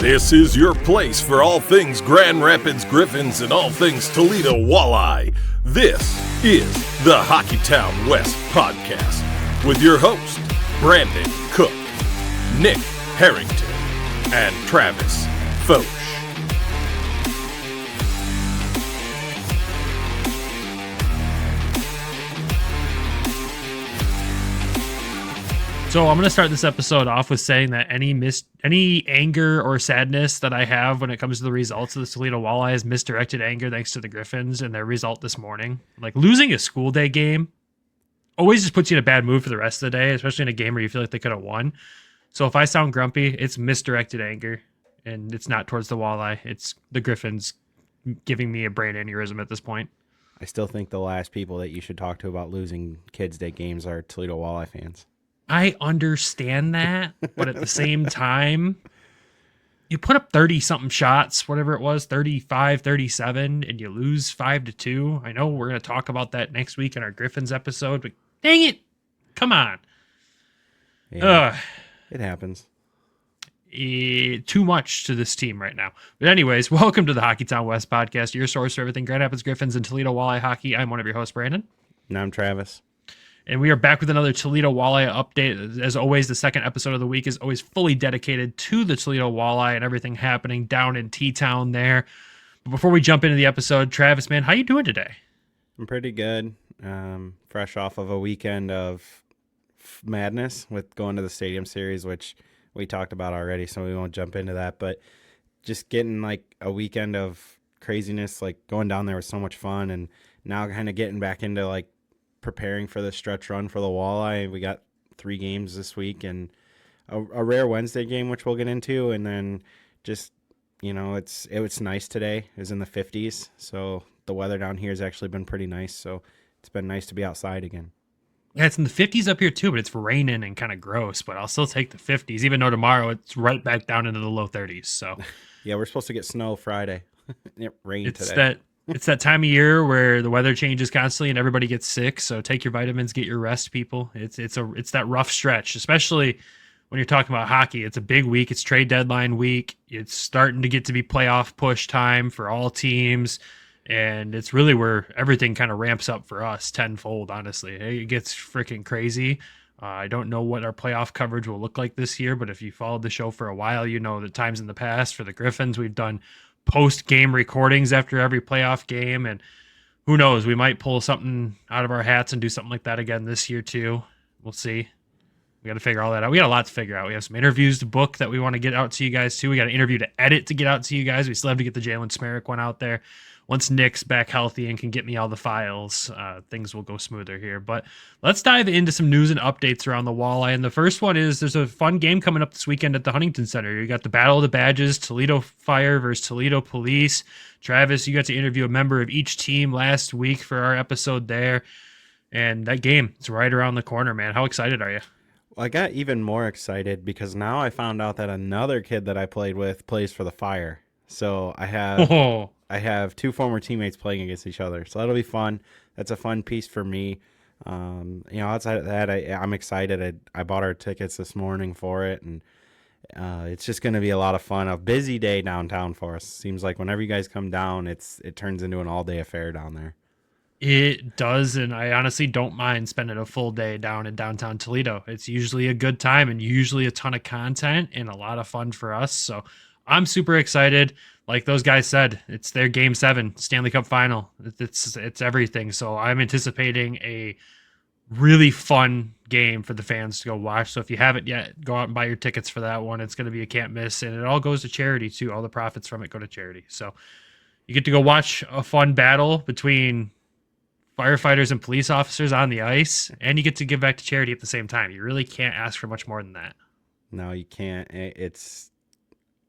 This is your place for all things Grand Rapids Griffins and all things Toledo Walleye. This is the Hockeytown West podcast with your host, Brandon Cook, Nick Harrington, and Travis Foch. So I'm going to start this episode off with saying that any anger or sadness that I have when it comes to the results of the Toledo Walleye is misdirected anger thanks to the Griffins and their result this morning. Like, losing a school day game always just puts you in a bad mood for the rest of the day, especially in a game where you feel like they could have won. So if I sound grumpy, it's misdirected anger, and it's not towards the Walleye. It's the Griffins giving me a brain aneurysm at this point. I still think the last people that you should talk to about losing Kids Day games are Toledo Walleye fans. I understand that, but at the same time, you put up 30-something shots, whatever it was, 35, 37, and you lose 5-2. I know we're going to talk about that next week in our Griffins episode, but dang it, come on. Yeah, it happens. Too much to this team right now. But anyways, welcome to the Hockeytown West podcast, your source for everything Grand Rapids Griffins and Toledo Walleye hockey. I'm one of your hosts, Brandon. And I'm Travis. And we are back with another Toledo Walleye update. As always, the second episode of the week is always fully dedicated to the Toledo Walleye and everything happening down in T-Town there. But before we jump into the episode, Travis, man, how you doing today? I'm pretty good. Fresh off of a weekend of madness with going to the Stadium Series, which we talked about already, so we won't jump into that. But just getting like a weekend of craziness, like going down there was so much fun. And now kind of getting back into like preparing for the stretch run for the Walleye. We got 3 games this week and a rare Wednesday game, which we'll get into. And then just, you know, it was nice today. It was in the 50s. So the weather down here has actually been pretty nice. So it's been nice to be outside again. Yeah, it's in the 50s up here too, but it's raining and kind of gross, but I'll still take the 50s, even though tomorrow it's right back down into the low 30s. So yeah, we're supposed to get snow Friday. It rained today. It's that time of year where the weather changes constantly and everybody gets sick. So take your vitamins, get your rest, people. It's that rough stretch, especially when you're talking about hockey. It's a big week. It's trade deadline week. It's starting to get to be playoff push time for all teams. And it's really where everything kind of ramps up for us tenfold, honestly. It gets freaking crazy. I don't know what our playoff coverage will look like this year, but if you followed the show for a while, you know that times in the past for the Griffins, we've done post-game recordings after every playoff game, and who knows, we might pull something out of our hats and do something like that again this year too. We'll see. We got to figure all that out. We got a lot to figure out. We have some interviews to book that we want to get out to you guys too. We got an interview to edit to get out to you guys. We still have to get the Jalen Smerrick one out there. Once Nick's back healthy and can get me all the files, things will go smoother here. But let's dive into some news and updates around the Walleye. And the first one is there's a fun game coming up this weekend at the Huntington Center. You got the Battle of the Badges, Toledo Fire versus Toledo Police. Travis, you got to interview a member of each team last week for our episode there. And that game is right around the corner, man. How excited are you? Well, I got even more excited because now I found out that another kid that I played with plays for the Fire. So I have 2 former teammates playing against each other. So that'll be fun. That's a fun piece for me. Outside of that, I'm excited. I bought our tickets this morning for it, and it's just going to be a lot of fun. A busy day downtown for us. Seems like whenever you guys come down, it turns into an all-day affair down there. It does, and I honestly don't mind spending a full day down in downtown Toledo. It's usually a good time and usually a ton of content and a lot of fun for us. So I'm super excited. Like those guys said, it's their Game 7 Stanley Cup final. It's everything. So I'm anticipating a really fun game for the fans to go watch. So if you haven't yet, go out and buy your tickets for that one. It's going to be a can't miss, and it all goes to charity too. All the profits from it go to charity. So you get to go watch a fun battle between firefighters and police officers on the ice, and you get to give back to charity at the same time. You really can't ask for much more than that. No, you can't. It's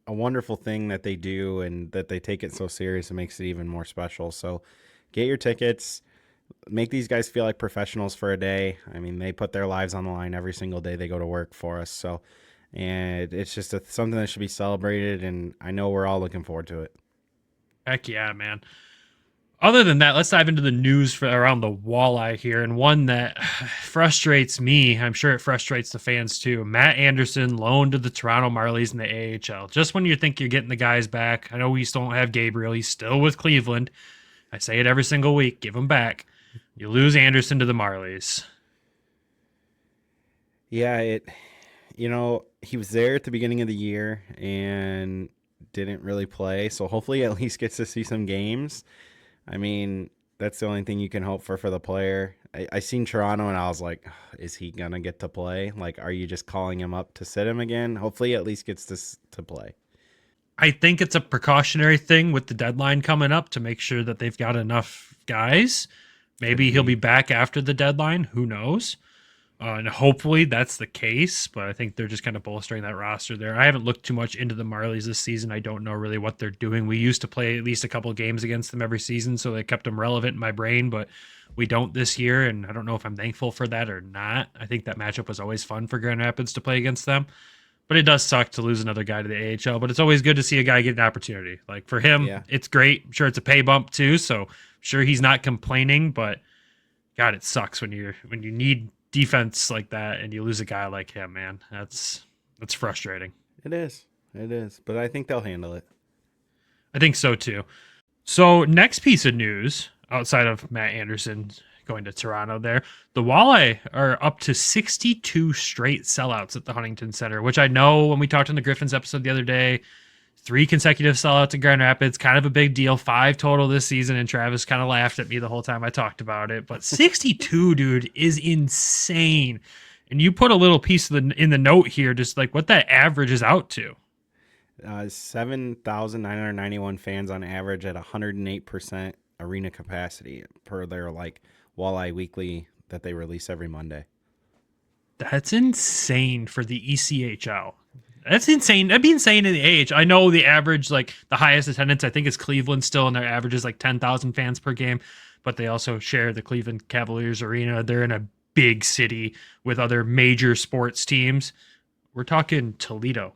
a wonderful thing that they do, and that they take it so serious. It makes it even more special. So get your tickets, make these guys feel like professionals for a day. I mean, they put their lives on the line every single day they go to work for us. So, and it's just something that should be celebrated, and I know we're all looking forward to it. Heck yeah, man. Other than that, let's dive into the news for around the Walleye here, and one that frustrates me. I'm sure it frustrates the fans too. Matt Anderson loaned to the Toronto Marlies in the AHL. Just when you think you're getting the guys back, I know we still don't have Gabriel. He's still with Cleveland. I say it every single week. Give him back. You lose Anderson to the Marlies. Yeah, he was there at the beginning of the year and didn't really play. So hopefully at least gets to see some games. I mean, that's the only thing you can hope for the player. I seen Toronto and I was like, is he going to get to play? Like, are you just calling him up to sit him again? Hopefully he at least gets to play. I think it's a precautionary thing with the deadline coming up to make sure that they've got enough guys. Maybe he'll be back after the deadline. Who knows? And hopefully that's the case, but I think they're just kind of bolstering that roster there. I haven't looked too much into the Marlies this season. I don't know really what they're doing. We used to play at least a couple of games against them every season, so they kept them relevant in my brain, but we don't this year, and I don't know if I'm thankful for that or not. I think that matchup was always fun for Grand Rapids to play against them, but it does suck to lose another guy to the AHL, but it's always good to see a guy get an opportunity. Like for him, It's great. I'm sure it's a pay bump too, so I'm sure he's not complaining, but God, it sucks when you need defense like that and you lose a guy like him, man. That's frustrating. It is, but I think they'll handle it. I think so too. So next piece of news outside of Matt Anderson going to Toronto there, the Walleye are up to 62 straight sellouts at the Huntington Center, which I know when we talked on the Griffins episode the other day, 3 consecutive sellouts in Grand Rapids, kind of a big deal. 5 total this season, and Travis kind of laughed at me the whole time I talked about it. But 62, dude, is insane. And you put a little piece of in the note here, just like what that average is out to. 7,991 fans on average at 108% arena capacity per their Walleye Weekly that they release every Monday. That's insane for the ECHL. That's insane. That'd be insane in the AH. I know the average, the highest attendance, I think is Cleveland still, and their average is 10,000 fans per game, but they also share the Cleveland Cavaliers arena. They're in a big city with other major sports teams. We're talking Toledo.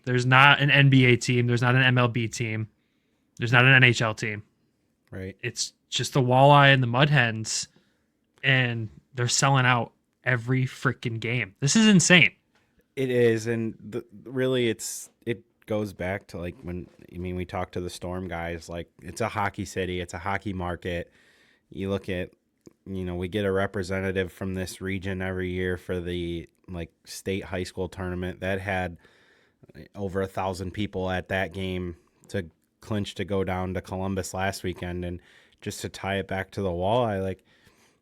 There's not an NBA team. There's not an MLB team. There's not an NHL team. Right. It's just the Walleye and the Mud Hens, and they're selling out every freaking game. This is insane. It is, and really, it goes back to when we talk to the Storm guys. It's a hockey city, it's a hockey market. You look at, we get a representative from this region every year for the state high school tournament that had over 1,000 people at that game to clinch to go down to Columbus last weekend, and just to tie it back to the Walleye,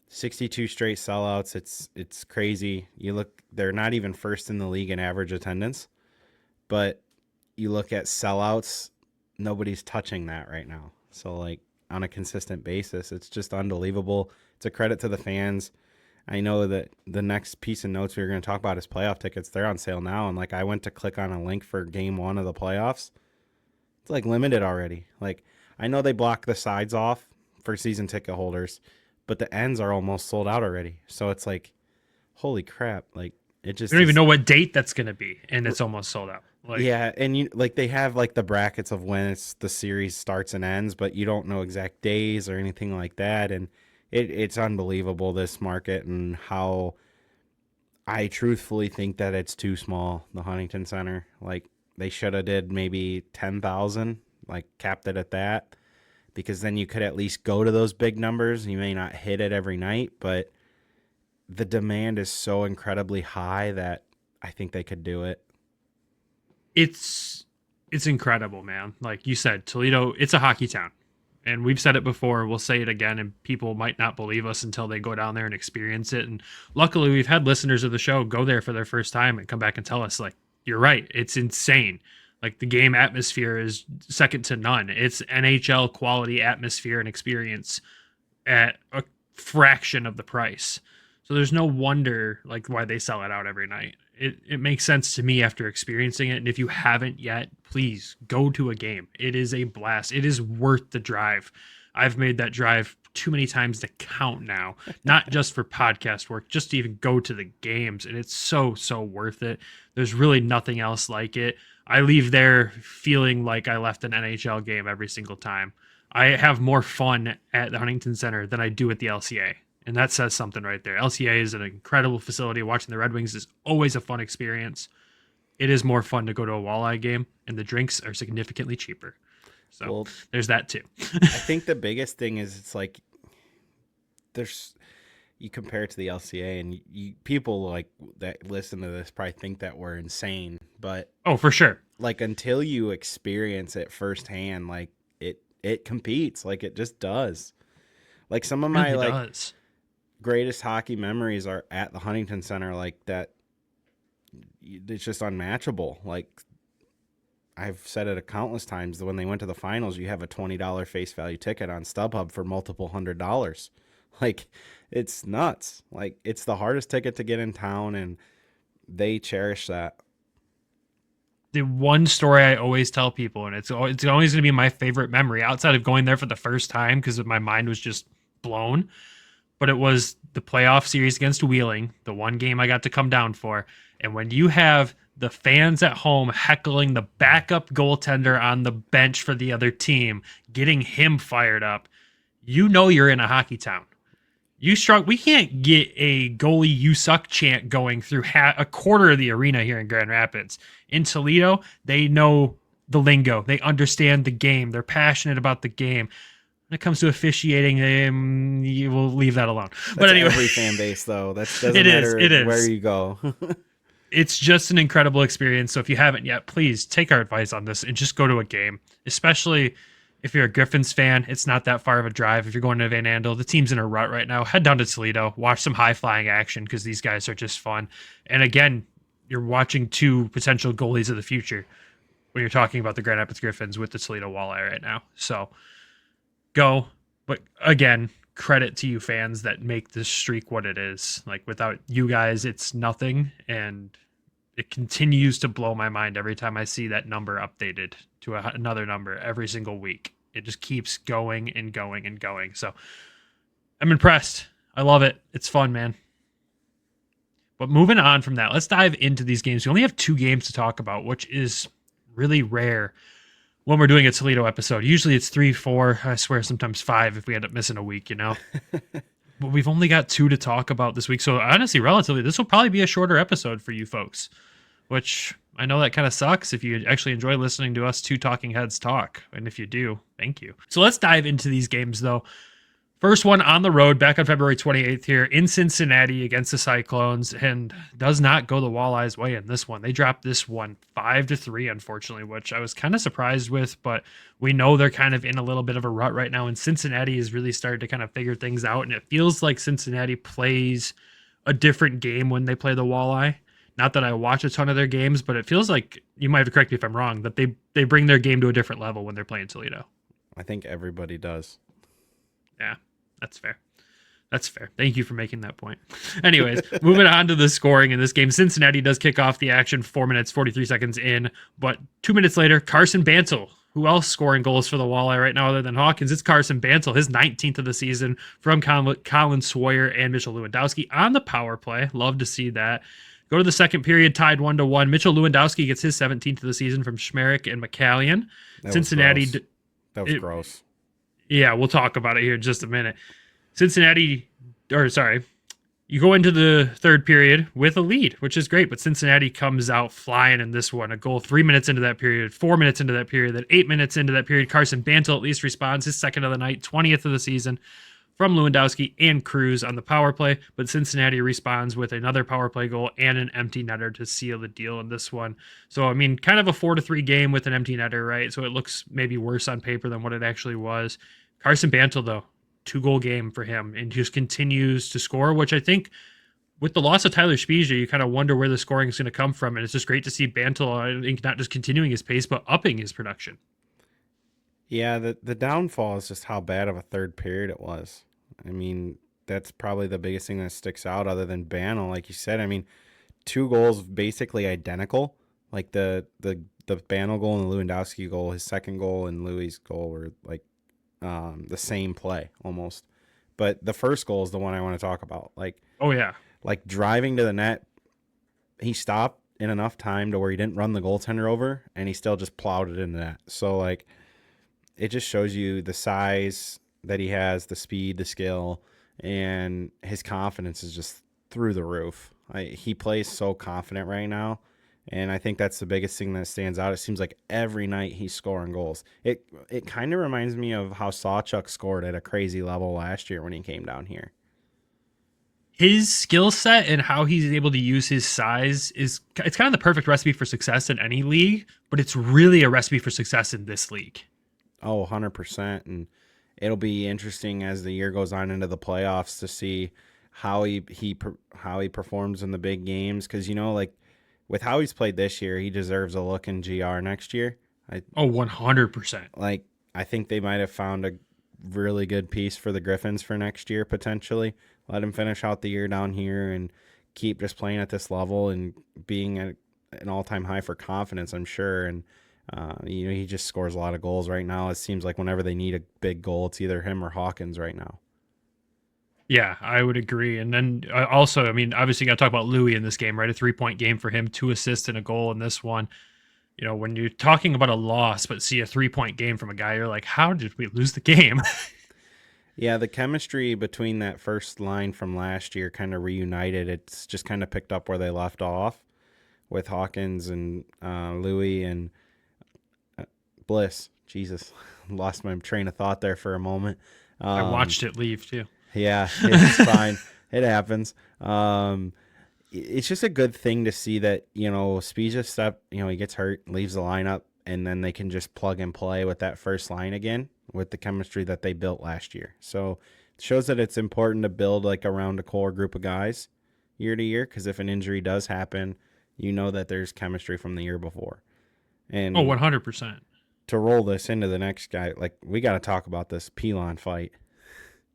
62 straight sellouts. It's crazy. You look, they're not even first in the league in average attendance, but you look at sellouts, nobody's touching that right now. So on a consistent basis, it's just unbelievable. It's a credit to the fans. I know that the next piece of notes we were going to talk about is playoff tickets. They're on sale now. And I went to click on a link for game 1 of the playoffs. It's limited already. I know they block the sides off for season ticket holders, but the ends are almost sold out already. So it's holy crap. It just, we don't even know what date that's going to be, and it's almost sold out. Yeah. And they have the brackets of when the series starts and ends, but you don't know exact days or anything like that. And it's unbelievable, this market, and how I truthfully think that it's too small, the Huntington Center. They should have did maybe 10,000, capped it at that, because then you could at least go to those big numbers. You may not hit it every night, but the demand is so incredibly high that I think they could do it. It's incredible, man. Like you said, Toledo, it's a hockey town. And we've said it before, we'll say it again, and people might not believe us until they go down there and experience it. And luckily, we've had listeners of the show go there for their first time and come back and tell us, you're right, it's insane. The game atmosphere is second to none. It's NHL quality atmosphere and experience at a fraction of the price. So there's no wonder why they sell it out every night. It makes sense to me after experiencing it. And if you haven't yet, please go to a game. It is a blast. It is worth the drive. I've made that drive too many times to count now, not just for podcast work, just to even go to the games. And it's so worth it. There's really nothing else like it. I leave there feeling like I left an NHL game every single time. I have more fun at the Huntington Center than I do at the LCA. And that says something right there. LCA is an incredible facility. Watching the Red Wings is always a fun experience. It is more fun to go to a walleye game, and the drinks are significantly cheaper. So there's that too. I think the biggest thing is it's like you compare it to the LCA, and people like that listen to this probably think that we're insane, but for sure. Like until you experience it firsthand, like it competes, like it just does. Like some of my greatest hockey memories are at the Huntington Center, like that. It's just unmatchable. Like I've said it countless times that when they went to the finals, you have a $20 face value ticket on StubHub for multiple $100s. Like it's nuts. Like it's the hardest ticket to get in town, and they cherish that. The one story I always tell people, and it's always going to be my favorite memory outside of going there for the first time because my mind was just blown. But it was the playoff series against Wheeling, the one game I got to come down for. And when you have the fans at home heckling the backup goaltender on the bench for the other team, getting him fired up, you know you're in a hockey town. We can't get a goalie you suck chant going through a quarter of the arena here in Grand Rapids. In Toledo, they know the lingo. They understand the game. They're passionate about the game. When it comes to officiating, you will leave that alone. But anyway, every fan base though. That doesn't matter where you go. It's just an incredible experience. So if you haven't yet, please take our advice on this and just go to a game, especially if you're a Griffins fan. It's not that far of a drive. If you're going to Van Andel, the team's in a rut right now. Head down to Toledo, watch some high-flying action because these guys are just fun. And again, you're watching two potential goalies of the future when you're talking about the Grand Rapids Griffins with the Toledo Walleye right now. So go. But again, credit to you fans that make this streak what it is. Like without you guys, it's nothing. And it continues to blow my mind every time I see that number updated to another number every single week. It just keeps going and going and going. So I'm impressed. I love it. It's fun, man. But moving on from that, let's dive into these games. We only have 2 games to talk about, which is really rare when we're doing a Toledo episode. Usually it's 3, 4, I swear sometimes 5 if we end up missing a week, But we've only got 2 to talk about this week. So honestly, relatively, this will probably be a shorter episode for you folks, which I know that kind of sucks if you actually enjoy listening to us 2 talking heads talk. And if you do, thank you. So let's dive into these games, though. First one on the road back on February 28th here in Cincinnati against the Cyclones, and does not go the Walleye's way in this one. They dropped this one 5-3, unfortunately, which I was kind of surprised with, but we know they're kind of in a little bit of a rut right now, and Cincinnati has really started to kind of figure things out, and it feels like Cincinnati plays a different game when they play the Walleye. Not that I watch a ton of their games, but it feels like, you might have to correct me if I'm wrong, that they bring their game to a different level when they're playing Toledo. I think everybody does. Yeah, that's fair. That's fair. Thank you for making that point. Anyways, moving on to the scoring in this game. Cincinnati does kick off the action 4 minutes, 43 seconds in, but 2 minutes later, Carson Bantle. Who else scoring goals for the Walleye right now other than Hawkins? It's Carson Bantle, his 19th of the season from Colin Sawyer and Mitchell Lewandowski on the power play. Love to see that. Go to the second period, tied 1-1. Mitchell Lewandowski gets his 17th of the season from Schmerich and McCallion. Cincinnati. That was gross. Yeah, we'll talk about it here in just a minute. You go into the third period with a lead, which is great, but Cincinnati comes out flying in this one. A goal 3 minutes into that period, 4 minutes into that period, then 8 minutes into that period. Carson Bantle at least responds, his second of the night, 20th of the season from Lewandowski and Cruz on the power play, but Cincinnati responds with another power play goal and an empty netter to seal the deal in this one. So, I mean, kind of a 4-3 game with an empty netter, right? So it looks maybe worse on paper than what it actually was. Carson Bantle, though, 2-goal game for him and just continues to score, which I think with the loss of Tyler Spezia, you kind of wonder where the scoring is going to come from. And it's just great to see Bantle, I think, not just continuing his pace, but upping his production. Yeah, the downfall is just how bad of a third period it was. I mean, that's probably the biggest thing that sticks out other than Bantle. Like you said, I mean, 2 goals basically identical. Like the Bantle goal and the Lewandowski goal, his second goal and Louis' goal were like the same play almost. But the first goal is the one I want to talk about. Like, oh yeah, like driving to the net, he stopped in enough time to where he didn't run the goaltender over, and he still just plowed it in the net. So like, it just shows you the size that he has, the speed, the skill, and his confidence is just through the roof. He plays so confident right now, and I think that's the biggest thing that stands out. It seems like every night he's scoring goals. It kind of reminds me of how Sawchuk scored at a crazy level last year when he came down here. His skill set and how he's able to use his size it's kind of the perfect recipe for success in any league, but it's really a recipe for success in this league. Oh, 100%. And it'll be interesting as the year goes on into the playoffs to see how he performs in the big games, because like with how he's played this year, he deserves a look in GR next year. 100%. Like, I think they might have found a really good piece for the Griffins for next year, potentially. Let him finish out the year down here and keep just playing at this level and being at an all-time high for confidence, I'm sure. And, he just scores a lot of goals right now. It seems like whenever they need a big goal, it's either him or Hawkins right now. Yeah, I would agree. And then also, obviously you got to talk about Louis in this game, right? A 3-point game for him, 2 assists and a goal in this one. When you're talking about a loss, but see a 3-point game from a guy, you're like, how did we lose the game? Yeah, the chemistry between that first line from last year kind of reunited. It's just kind of picked up where they left off with Hawkins and Louis and Bliss. Jesus, lost my train of thought there for a moment. I watched it leave too. Yeah, it's fine. It happens. It's just a good thing to see that, Spezia he gets hurt, leaves the lineup, and then they can just plug and play with that first line again with the chemistry that they built last year. So it shows that it's important to build around a core group of guys year to year, because if an injury does happen, that there's chemistry from the year before. And 100%. To roll this into the next guy, we got to talk about this Pilon fight.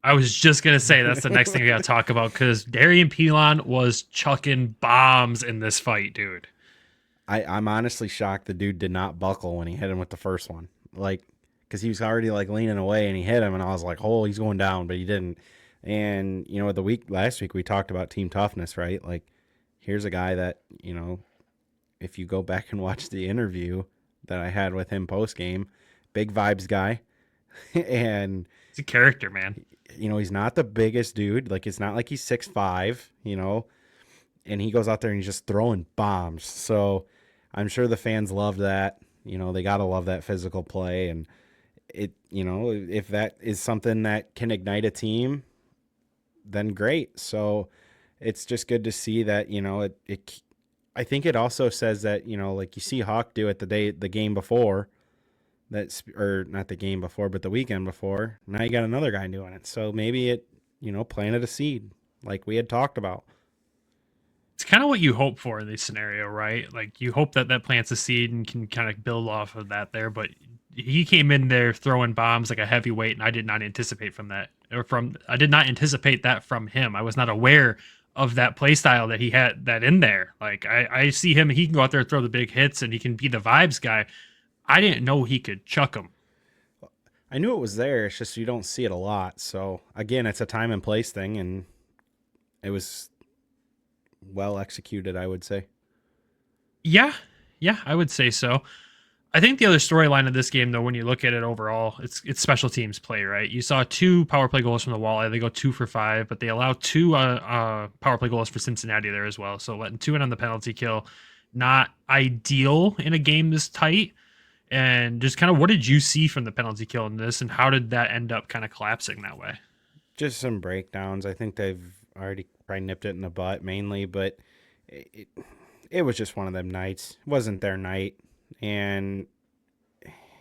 I was just going to say that's the next thing we got to talk about, because Darian Pilon was chucking bombs in this fight, dude. I'm honestly shocked the dude did not buckle when he hit him with the first one. Because he was already leaning away and he hit him, and I was like, oh, he's going down, but he didn't. And, last week we talked about team toughness, right? Here's a guy that, if you go back and watch the interview that I had with him post game, big vibes guy. And he's a character, man. He's not the biggest dude. It's not like he's 6'5", and he goes out there and he's just throwing bombs. So I'm sure the fans love that. They got to love that physical play. And if that is something that can ignite a team, then great. So it's just good to see that, I think it also says that, you see Hawk do it the game before. Or not the game before, but the weekend before. Now you got another guy doing it. So maybe it, planted a seed like we had talked about. It's kind of what you hope for in this scenario, right? You hope that plants a seed and can kind of build off of that there. But he came in there throwing bombs like a heavyweight, and I did not anticipate I did not anticipate that from him. I was not aware of that play style that he had that in there. I see him, he can go out there and throw the big hits and he can be the vibes guy. I didn't know he could chuck them. I knew it was there. It's just you don't see it a lot. So, again, it's a time and place thing, and it was well executed, I would say. Yeah, I would say so. I think the other storyline of this game, though, when you look at it overall, it's special teams play, right? You saw 2 power play goals from the Walleye. They go 2 for 5, but they allow 2 power play goals for Cincinnati there as well. So letting 2 in on the penalty kill, not ideal in a game this tight. And just kind of what did you see from the penalty kill in this, and how did that end up kind of collapsing that way? Just some breakdowns. I think they've already probably nipped it in the butt mainly, but it was just one of them nights. It wasn't their night. And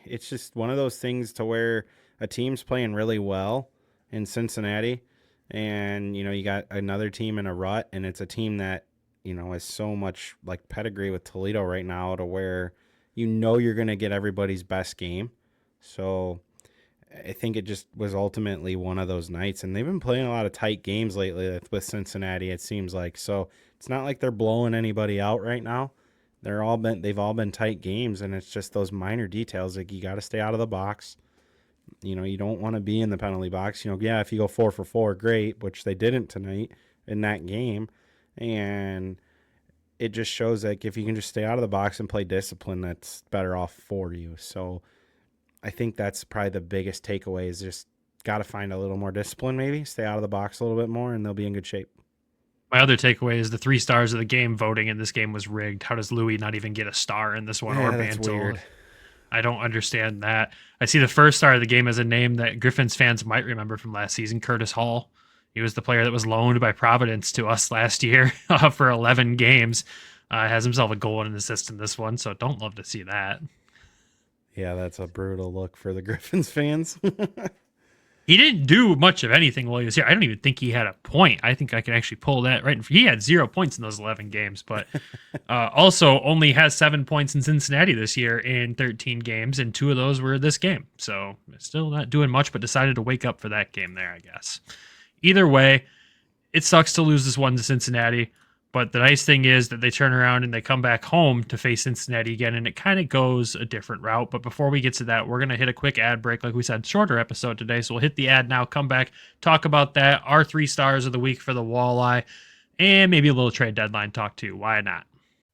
it's just one of those things to where a team's playing really well in Cincinnati, and, you got another team in a rut, and it's a team that, has so much pedigree with Toledo right now to where you're going to get everybody's best game. So I think it just was ultimately one of those nights. And they've been playing a lot of tight games lately with Cincinnati, it seems like. So it's not like they're blowing anybody out right now. They've all been tight games, and it's just those minor details. You got to stay out of the box. You don't want to be in the penalty box. If you go 4 for 4, great, which they didn't tonight in that game. And it just shows if you can just stay out of the box and play discipline, that's better off for you. So I think that's probably the biggest takeaway is just got to find a little more discipline, maybe stay out of the box a little bit more, and they'll be in good shape. My other takeaway is the 3 stars of the game voting in this game was rigged. How does Louis not even get a star in this one or That's Mantle? weird. I don't understand that. I see the first star of the game as a name that Griffins fans might remember from last season, Curtis Hall. He was the player that was loaned by Providence to us last year for 11 games. Has himself a goal and an assist in this one, so don't love to see that. Yeah, that's a brutal look for the Griffins fans. He didn't do much of anything while he was here. I don't even think he had a point. I think I can actually pull that right. He had 0 points in those 11 games, but also only has 7 points in Cincinnati this year in 13 games, and 2 of those were this game. So still not doing much, but decided to wake up for that game there, I guess. Either way, it sucks to lose this one to Cincinnati, but the nice thing is that they turn around and they come back home to face Cincinnati again, and it kind of goes a different route. But before we get to that, we're going to hit a quick ad break. Like we said, shorter episode today, so we'll hit the ad now, come back, talk about that, our 3 stars of the week for the Walleye, and maybe a little trade deadline talk too. Why not?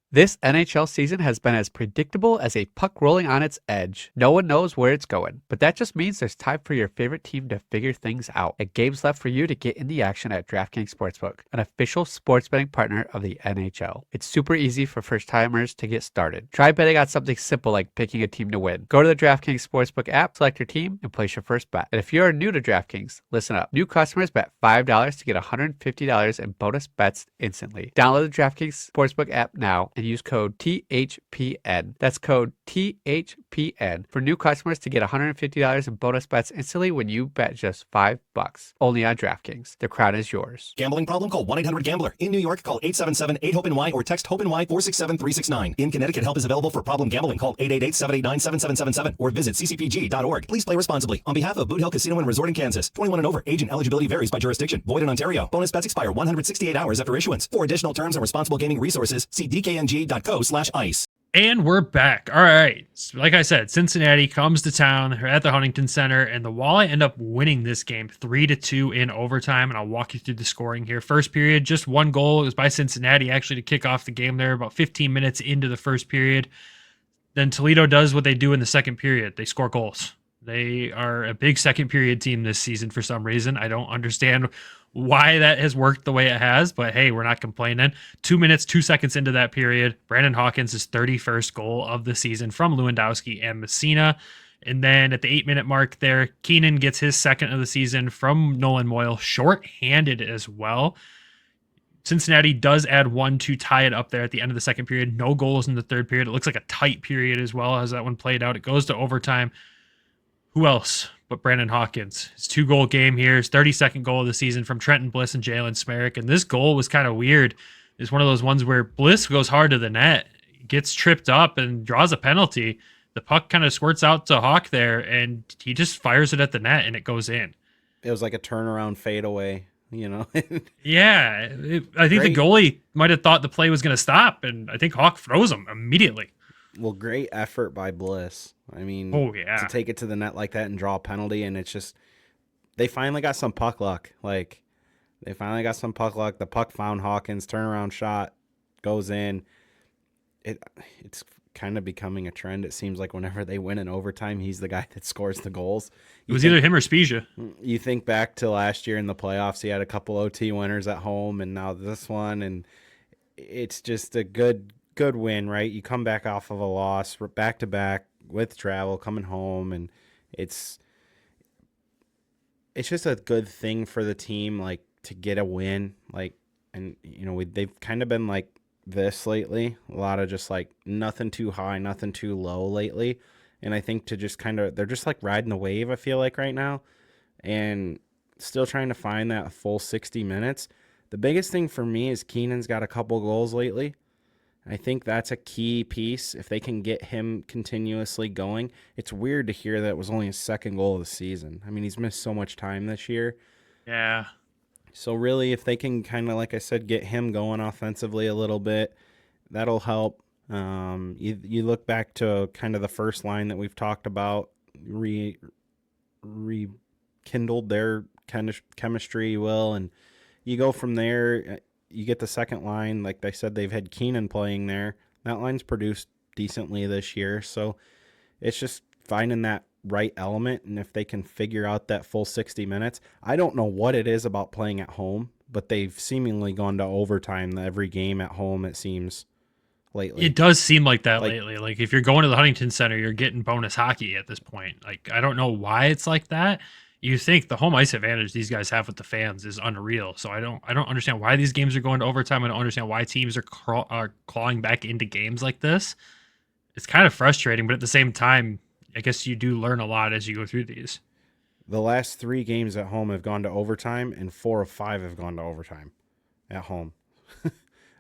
This NHL season has been as predictable as a puck rolling on its edge. No one knows where it's going, but that just means there's time for your favorite team to figure things out. And games left for you to get in the action at DraftKings Sportsbook, an official sports betting partner of the NHL. It's super easy for first-timers to get started. Try betting on something simple like picking a team to win. Go to the DraftKings Sportsbook app, select your team, and place your first bet. And if you're new to DraftKings, listen up. New customers bet $5 to get $150 in bonus bets instantly. Download the DraftKings Sportsbook app now and use code THPN. That's code THPN for new customers to get $150 in bonus bets instantly when you bet just $5. Only on DraftKings. The crown is yours. Gambling problem? Call 1-800-GAMBLER. In New York, call 877-8-HOPE-NY or text HOPE-NY 467-369. In Connecticut, help is available for problem gambling. Call 888-789-7777 or visit ccpg.org. Please play responsibly. On behalf of Boot Hill Casino and Resort in Kansas, 21 and over. Age and eligibility varies by jurisdiction. Void in Ontario. Bonus bets expire 168 hours after issuance. For additional terms and responsible gaming resources, see dkng.co/ice. And we're back. All right. So like I said, Cincinnati comes to town. They're at the Huntington Center, and the Walleye end up winning this game 3-2 in overtime. And I'll walk you through the scoring here. First period, just 1 goal. It was by Cincinnati actually to kick off the game there about 15 minutes into the first period. Then Toledo does what they do in the second period. They score goals. They are a big second period team this season for some reason. I don't understand why that has worked the way it has, but hey, we're not complaining. 2 minutes, 2 seconds into that period, Brandon Hawkins' 31st goal of the season from Lewandowski and Messina. And then at the 8-minute mark there, Keenan gets his second of the season from Nolan Moyle, short-handed as well. Cincinnati does add 1 to tie it up there at the end of the second period. No goals in the third period. It looks like a tight period as well as that one played out. It goes to overtime. Who else but Brandon Hawkins? His 2-goal game here, his 32nd goal of the season from Trenton Bliss and Jalen Smerrick. And this goal was kind of weird. It's one of those ones where Bliss goes hard to the net, gets tripped up and draws a penalty. The puck kind of squirts out to Hawk there, and he just fires it at the net, and it goes in. It was like a turnaround fadeaway, you know? Yeah, I think the goalie might have thought the play was going to stop, and I think Hawk froze him immediately. Well, great effort by Bliss. I mean, to take it to the net like that and draw a penalty, and it's just, they finally got some puck luck. Like, they finally got some puck luck. The puck found Hawkins, turnaround shot, goes in. It's kind of becoming a trend. It seems like whenever they win in overtime, he's the guy that scores the goals. It was either him or Spezia. You think back to last year in the playoffs, he had a couple OT winners at home, and now this one, and it's just a good win, right? You come back off of a loss, back-to-back with travel, coming home, and it's just a good thing for the team, like, to get a win. Like, and, you know, they've kind of been like this lately. A lot of just, like, nothing too high, nothing too low lately. And I think to just kind of, they're just, like, riding the wave, I feel like, right now, and still trying to find that full 60 minutes. The biggest thing for me is Keenan's got a couple goals lately. I think that's a key piece. If they can get him continuously going, it's weird to hear that it was only his 2nd goal of the season. I mean, he's missed so much time this year. Yeah. So really, if they can kind of, like I said, get him going offensively a little bit, that'll help. You look back to kind of the first line that we've talked about, rekindled their chemistry, and you go from there. You get the second line. Like they said, they've had Keenan playing there. That line's produced decently this year. So it's just finding that right element, and if they can figure out that full 60 minutes, I don't know what it is about playing at home, but they've seemingly gone to overtime every game at home, it seems, lately. It does seem like that lately. Like if you're going to the Huntington Center, you're getting bonus hockey at this point. Like I don't know why it's like that. You think the home ice advantage these guys have with the fans is unreal. So I don't understand why these games are going to overtime. I don't understand why teams are clawing back into games like this. It's kind of frustrating, but at the same time, I guess you do learn a lot as you go through these. The last 3 games at home have gone to overtime, and 4 of 5 have gone to overtime at home.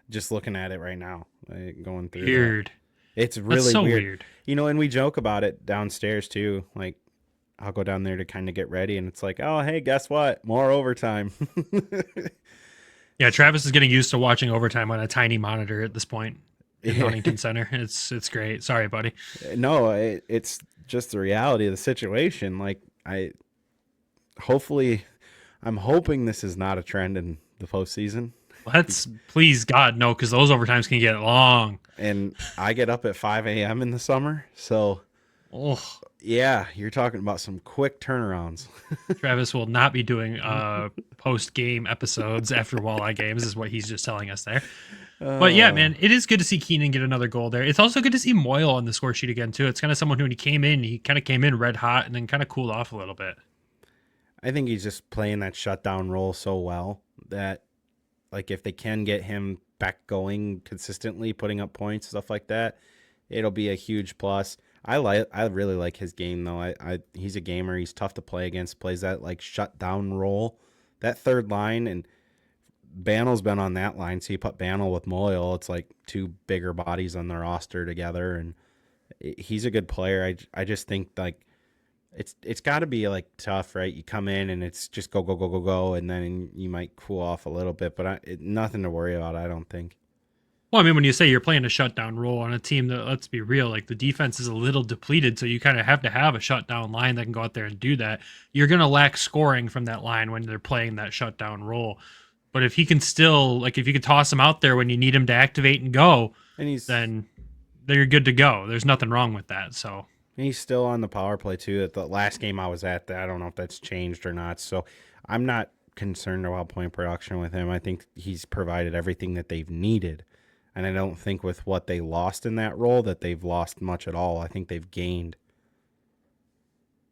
Just looking at it right now, going through. Weird. It's really That's so weird. You know, and we joke about it downstairs too. Like, I'll go down there to kind of get ready, and it's like, oh, hey, guess what? More overtime. Yeah, Travis is getting used to watching overtime on a tiny monitor at this point in Huntington Center. It's great. Sorry, buddy. No, it's just the reality of the situation. Like, I'm hoping this is not a trend in the postseason. Let's please God no, because those overtimes can get long. And I get up at 5 a.m. in the summer, so yeah, you're talking about some quick turnarounds. Travis will not be doing post-game episodes after Walleye games, is what he's just telling us there. But yeah, man, it is good to see Keenan get another goal there. It's also good to see Moyle on the score sheet again, too. It's kind of someone who, when he kind of came in red hot and then kind of cooled off a little bit. I think he's just playing that shutdown role so well that, like, if they can get him back going consistently, putting up points, stuff like that, it'll be a huge plus. I really like his game, though. He's a gamer. He's tough to play against. Plays that like shutdown role, that third line, and Bannell's been on that line. So you put Bannell with Moyle, it's like 2 bigger bodies on the roster together, and he's a good player. I just think like it's got to be like tough, right? You come in and it's just go, and then you might cool off a little bit, but nothing to worry about, I don't think. Well, I mean, when you say you're playing a shutdown role on a team that, let's be real, like the defense is a little depleted, so you kind of have to have a shutdown line that can go out there and do that. You're going to lack scoring from that line when they're playing that shutdown role. But if he can still, like, if you could toss him out there when you need him to activate and go, then you're good to go. There's nothing wrong with that. So he's still on the power play too. At the last game I was at, I don't know if that's changed or not. So I'm not concerned about point production with him. I think he's provided everything that they've needed. And I don't think with what they lost in that role that they've lost much at all. I think they've gained.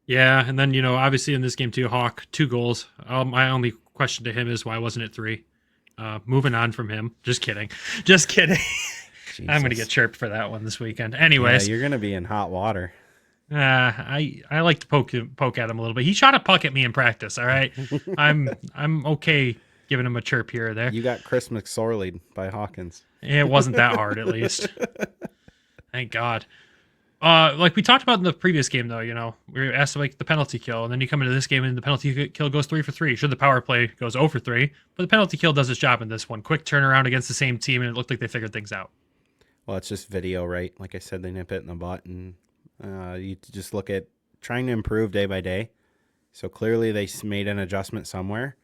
Yeah, and then, you know, obviously in this game too, Hawk, 2 goals. My only question to him is why wasn't it 3? Moving on from him. Just kidding. I'm going to get chirped for that one this weekend. Anyways. Yeah, you're going to be in hot water. I like to poke at him a little bit. He shot a puck at me in practice, all right? I'm okay giving him a chirp here or there. You got Chris McSorleyed by Hawkins. It wasn't that hard, at least. Thank God. Like we talked about in the previous game, though, you know, we were asked to make the penalty kill, and then you come into this game and the penalty kill goes 3 for 3. Sure, the power play goes 0 for 3, but the penalty kill does its job in this one. Quick turnaround against the same team, and it looked like they figured things out. Well, it's just video, right? Like I said, they nip it in the butt, and you just look at trying to improve day by day. So clearly they made an adjustment somewhere,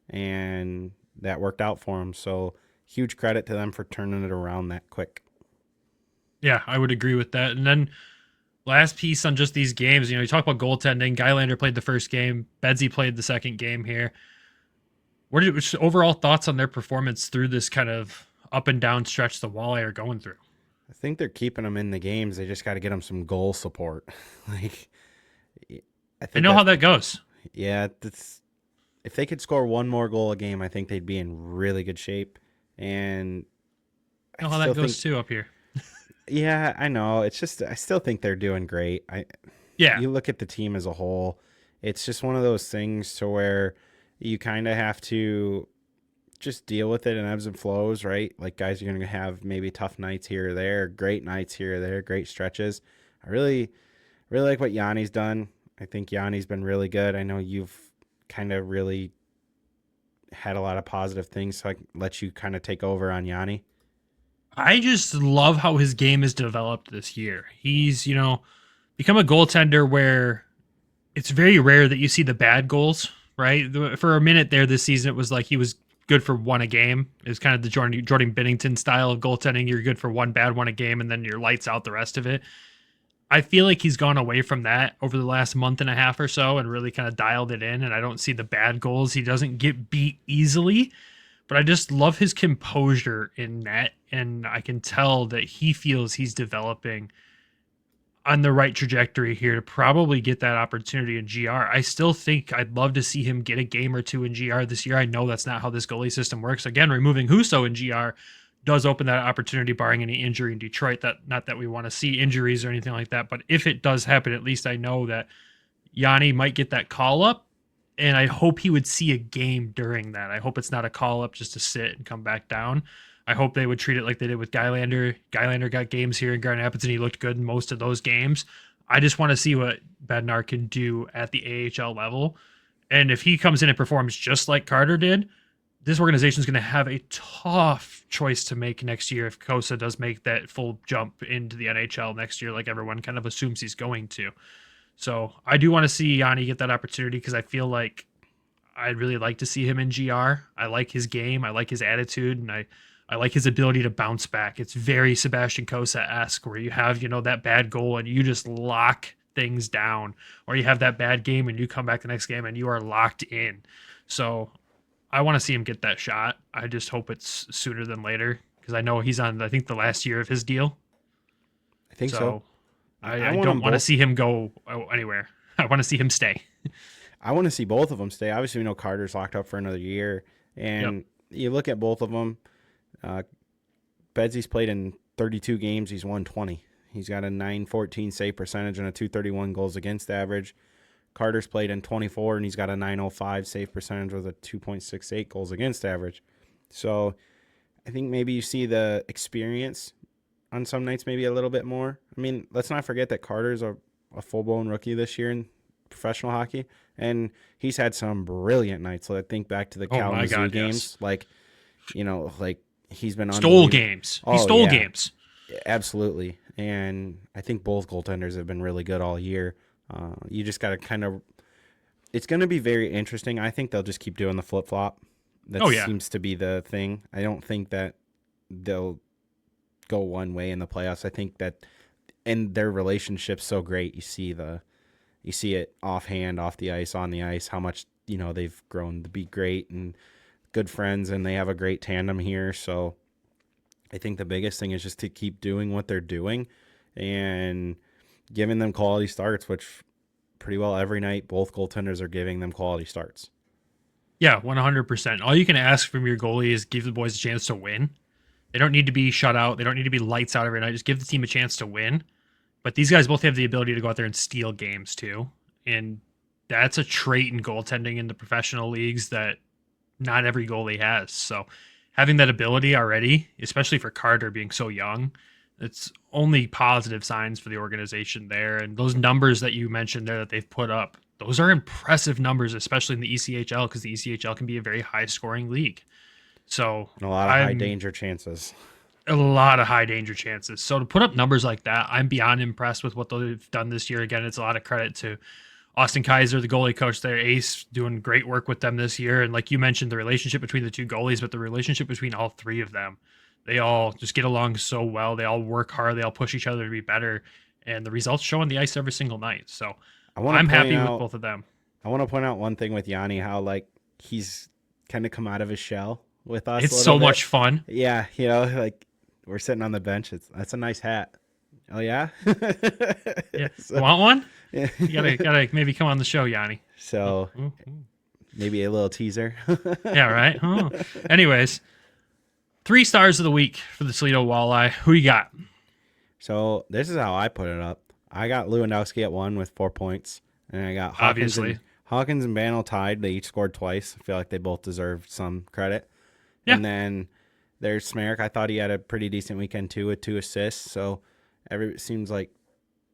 and that worked out for them. So huge credit to them for turning it around that quick. Yeah, I would agree with that. And then last piece on just these games, you know, you talk about goaltending. Gylander played the first game. Bedsy played the second game here. Which overall thoughts on their performance through this kind of up and down stretch the Walleye are going through? I think they're keeping them in the games. They just got to get them some goal support. Like, I know how that goes. Yeah, if they could score one more goal a game, I think they'd be in really good shape. And I know how that goes too up here. Yeah, I know. It's just I still think they're doing great. You look at the team as a whole, it's just one of those things to where you kind of have to just deal with it in ebbs and flows, right? Like, guys are going to have maybe tough nights here or there, great nights here or there, great stretches. I really like what Yanni's done. I think Yanni's been really good. I know you've kind of really had a lot of positive things, so I let you kind of take over on Yanni. I just love how his game has developed this year. He's, you know, become a goaltender where it's very rare that you see the bad goals, right? For a minute there this season, it was like he was good for 1 a game. It was kind of the Jordan Binnington style of goaltending. You're good for 1 bad one a game, and then you're lights out the rest of it. I feel like he's gone away from that over the last month and a half or so and really kind of dialed it in. And I don't see the bad goals. He doesn't get beat easily, but I just love his composure in net. And I can tell that he feels he's developing on the right trajectory here to probably get that opportunity in GR. I still think I'd love to see him get a game or two in GR this year. I know that's not how this goalie system works. Again, removing Husso in GR does open that opportunity barring any injury in Detroit. That not that we want to see injuries or anything like that, but if it does happen, at least I know that Yanni might get that call up, and I hope he would see a game during that. I hope it's not a call up just to sit and come back down. I hope they would treat it like they did with Gylander. Gylander got games here in Grand Rapids, and he looked good in most of those games. I just want to see what Bednar can do at the AHL level. And if he comes in and performs just like Carter did, this organization is going to have a tough choice to make next year if Kosa does make that full jump into the NHL next year, like everyone kind of assumes he's going to. So I do want to see Yanni get that opportunity because I feel like I'd really like to see him in GR. I like his game. I like his attitude, and I like his ability to bounce back. It's very Sebastian Kosa-esque where you have, that bad goal and you just lock things down, or you have that bad game and you come back the next game and you are locked in. So I want to see him get that shot. I just hope it's sooner than later because I know he's on, I think, the last year of his deal. I think so. I don't want to see him go anywhere. I want to see him stay. I want to see both of them stay. Obviously, we know Carter's locked up for another year. And you look at both of them, Bedsy's played in 32 games. He's won 20. He's got a .914 save percentage and a .231 goals against average. Carter's played in 24, and he's got a .905 save percentage with a 2.68 goals against average. So I think maybe you see the experience on some nights maybe a little bit more. I mean, let's not forget that Carter's a full-blown rookie this year in professional hockey, and he's had some brilliant nights. So I think back to the Kalamazoo games. Yes. He's been stole games. He stole games. Absolutely. And I think both goaltenders have been really good all year. You just got to it's going to be very interesting. I think they'll just keep doing the flip-flop. That seems to be the thing. I don't think that they'll go one way in the playoffs. I think that and their relationship's so great. You see it offhand, off the ice, on the ice, how much, they've grown to be great and good friends, and they have a great tandem here. So I think the biggest thing is just to keep doing what they're doing and giving them quality starts, which pretty well every night both goaltenders are giving them quality starts. Yeah, 100%. All you can ask from your goalie is give the boys a chance to win. They don't need to be shut out. They don't need to be lights out every night. Just give the team a chance to win. But these guys both have the ability to go out there and steal games too. And that's a trait in goaltending in the professional leagues that not every goalie has. So having that ability already, especially for Carter being so young, it's only positive signs for the organization there. And those numbers that you mentioned there that they've put up, those are impressive numbers, especially in the ECHL, because the ECHL can be a very high scoring league. So and a lot of high danger chances. A lot of high danger chances. So to put up numbers like that, I'm beyond impressed with what they've done this year. Again, it's a lot of credit to Austin Kaiser, the goalie coach there, Ace, doing great work with them this year. And like you mentioned, the relationship between the two goalies, but the relationship between all three of them, they all just get along so well. They all work hard. They all push each other to be better. And the results show on the ice every single night. So I'm happy with both of them. I want to point out one thing with Yanni, how he's kind of come out of his shell with us. It's so much fun. Yeah. We're sitting on the bench. That's a nice hat. Oh yeah. Yeah. So, want one? Yeah. You gotta maybe come on the show, Yanni. So maybe a little teaser. Yeah. Right. Oh. Anyways, 3 stars of the week for the Toledo Walleye. Who you got? So this is how I put it up. I got Lewandowski at 1 with 4 points, and I got Hawkins and Banel tied. They each scored twice. I feel like they both deserved some credit. Yeah. And then there's Smerrick. I thought he had a pretty decent weekend too with 2 assists. So it seems like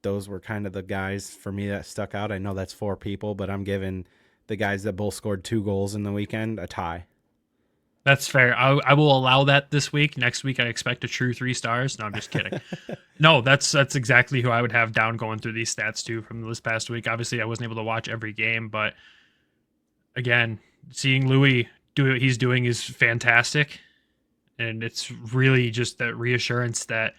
those were kind of the guys for me that stuck out. I know that's 4 people, but I'm giving the guys that both scored 2 goals in the weekend a tie. That's fair. I will allow that this week. Next week, I expect a true 3 stars. No, I'm just kidding. No, that's exactly who I would have down going through these stats too from this past week. Obviously, I wasn't able to watch every game, but again, seeing Louis do what he's doing is fantastic. And it's really just that reassurance that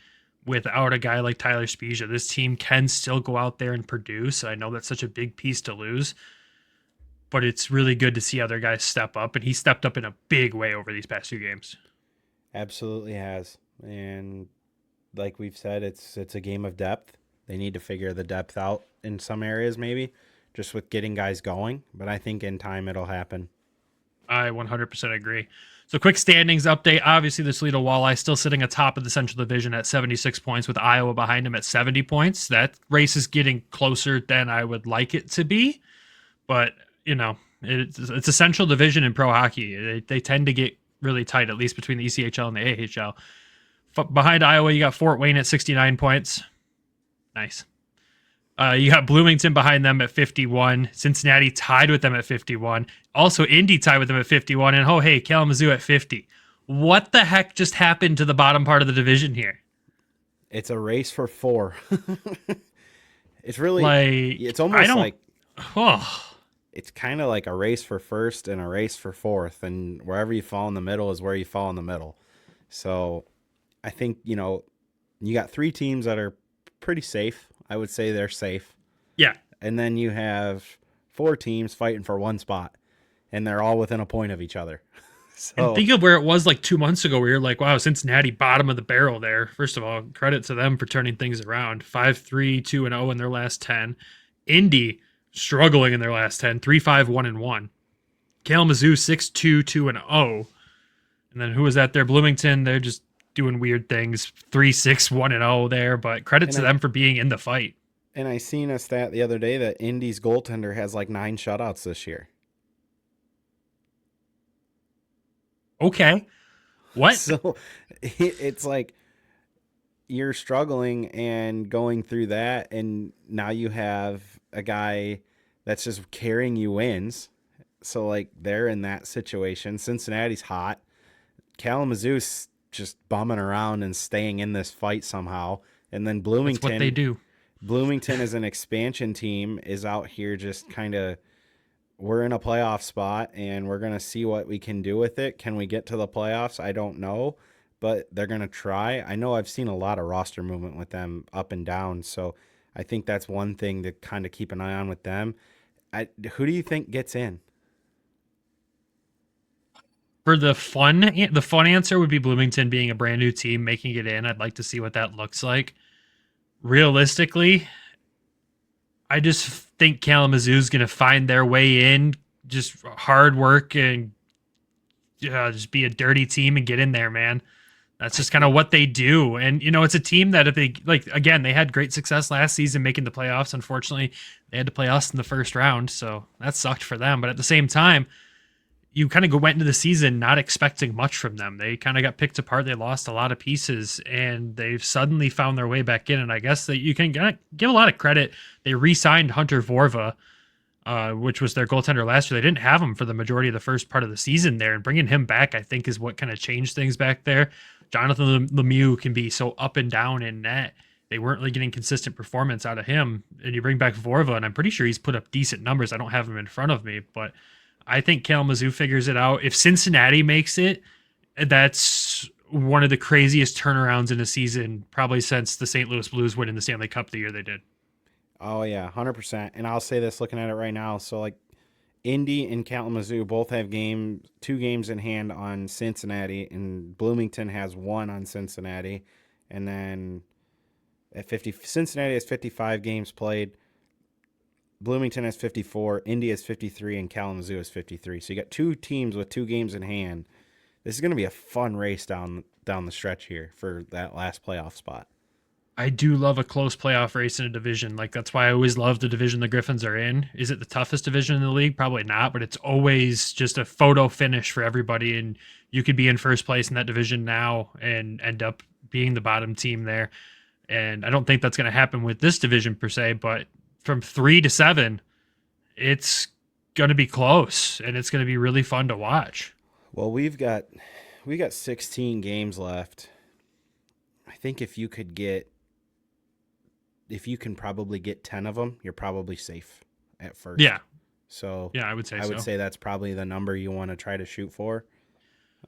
without a guy like Tyler Spezia. This team can still go out there and produce. I know that's such a big piece to lose, but it's really good to see other guys step up, and he stepped up in a big way over these past 2 games. Absolutely has. And like we've said, it's a game of depth. They need to figure the depth out in some areas, maybe just with getting guys going. But I think in time it'll happen. I 100% agree. So quick standings update. Obviously, the Toledo Walleye still sitting atop of the Central Division at 76 points with Iowa behind him at 70 points. That race is getting closer than I would like it to be. But, you know, it's a Central Division in pro hockey. They tend to get really tight, at least between the ECHL and the AHL. Behind Iowa, you got Fort Wayne at 69 points. Nice. You got Bloomington behind them at 51. Cincinnati tied with them at 51. Also, Indy tied with them at 51. And, oh, hey, Kalamazoo at 50. What the heck just happened to the bottom part of the division here? It's a race for 4. It's really it's it's kind of like a race for first and a race for fourth. And wherever you fall in the middle is where you fall in the middle. So I think, you got 3 teams that are pretty safe. I would say they're safe. Yeah. And then you have 4 teams fighting for 1 spot, and they're all within a point of each other. So and think of where it was like 2 months ago where you're like, wow, Cincinnati bottom of the barrel there. First of all, credit to them for turning things around. 5-3, 2-0 in their last 10. Indy struggling in their last 10. 3-5, 1-1. Kalamazoo 6-2, 2-0. And then who was that there? Bloomington, they're just doing weird things. 3-6, 1-0 there, but credit to them for being in the fight. And I seen a stat the other day that Indy's goaltender has like 9 shutouts this year. Okay. What? So it's like you're struggling and going through that, and now you have a guy that's just carrying you wins. So like they're in that situation. Cincinnati's hot. Kalamazoo's just bumming around and staying in this fight somehow. And then Bloomington. That's what they do. Bloomington as an expansion team is out here just kind of, we're in a playoff spot and we're going to see what we can do with it. Can we get to the playoffs? I don't know, but they're going to try. I know I've seen a lot of roster movement with them up and down. So I think that's one thing to kind of keep an eye on with them. Who do you think gets in? For the fun answer would be Bloomington being a brand new team, making it in. I'd like to see what that looks like. Realistically, I just think Kalamazoo's going to find their way in, just hard work and just be a dirty team and get in there, man. That's just kind of what they do. And, it's a team that if they, again, they had great success last season making the playoffs. Unfortunately, they had to play us in the first round, so that sucked for them. But at the same time, you kind of went into the season not expecting much from them. They kind of got picked apart. They lost a lot of pieces, and they've suddenly found their way back in. And I guess that you can give a lot of credit. They re-signed Hunter Vorva, which was their goaltender last year. They didn't have him for the majority of the first part of the season there, and bringing him back, I think, is what kind of changed things back there. Jonathan Lemieux can be so up and down in net. They weren't really getting consistent performance out of him, and you bring back Vorva, and I'm pretty sure he's put up decent numbers. I don't have him in front of me, but I think Kalamazoo figures it out. If Cincinnati makes it, that's one of the craziest turnarounds in a season, probably since the St. Louis Blues winning the Stanley Cup the year they did. Oh, yeah, 100%. And I'll say this looking at it right now. So, Indy and Kalamazoo both have 2 games in hand on Cincinnati, and Bloomington has 1 on Cincinnati. And then Cincinnati has 55 games played. Bloomington has 54, Indy has 53, and Kalamazoo has 53. So you got 2 teams with 2 games in hand. This is going to be a fun race down the stretch here for that last playoff spot. I do love a close playoff race in a division. That's why I always love the division the Griffins are in. Is it the toughest division in the league? Probably not, but it's always just a photo finish for everybody, and you could be in first place in that division now and end up being the bottom team there. And I don't think that's going to happen with this division per se, but from 3 to 7, it's going to be close, and it's going to be really fun to watch. Well, we got 16 games left. I think if you can probably get 10 of them, you're probably safe at first. Yeah. So yeah, I would say that's probably the number you want to try to shoot for.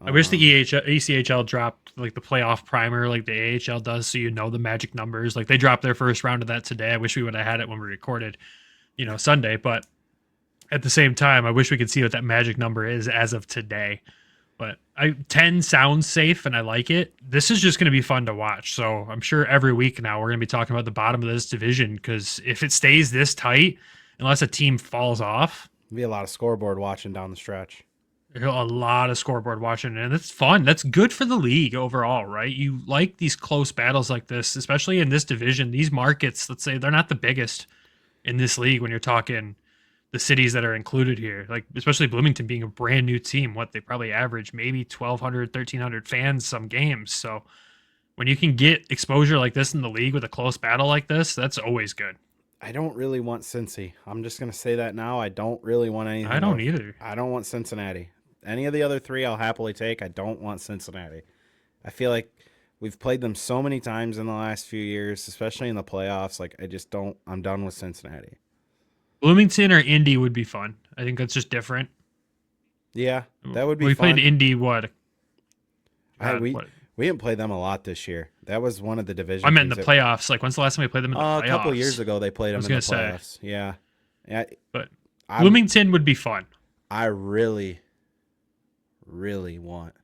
I wish the ECHL dropped like the playoff primer like the AHL does, so you know the magic numbers. Like they dropped their first round of that today. I wish we would have had it when we recorded, Sunday. But at the same time, I wish we could see what that magic number is as of today. But 10 sounds safe and I like it. This is just going to be fun to watch. So I'm sure every week now we're going to be talking about the bottom of this division, because if it stays this tight, unless a team falls off, There'll be a lot of scoreboard watching down the stretch. a lot of scoreboard watching, and it's fun. That's good for the league overall, right? You like these close battles like this, especially in this division. These markets, let's say, they're not the biggest in this league when you're talking the cities that are included here, like especially Bloomington being a brand new team. What they probably average maybe 1,200, 1,300 fans some games. So when you can get exposure like this in the league with a close battle like this, that's always good. I don't really want Cincy. I'm just going to say that now. I don't really want anything. I don't either. I don't want Cincinnati. Any of the other three I'll happily take. I don't want Cincinnati. I feel like we've played them so many times in the last few years, especially in the playoffs. Like, I just don't. I'm done with Cincinnati. Bloomington or Indy would be fun. I think that's just different. Yeah, that would be we fun. played Indy, what? We didn't play them a lot this year. That was one of the divisions. I meant in the playoffs. Like, when's the last time we played them in the playoffs? A couple years ago, they played them in the playoffs. Say. Yeah. But Bloomington would be fun. I really, really want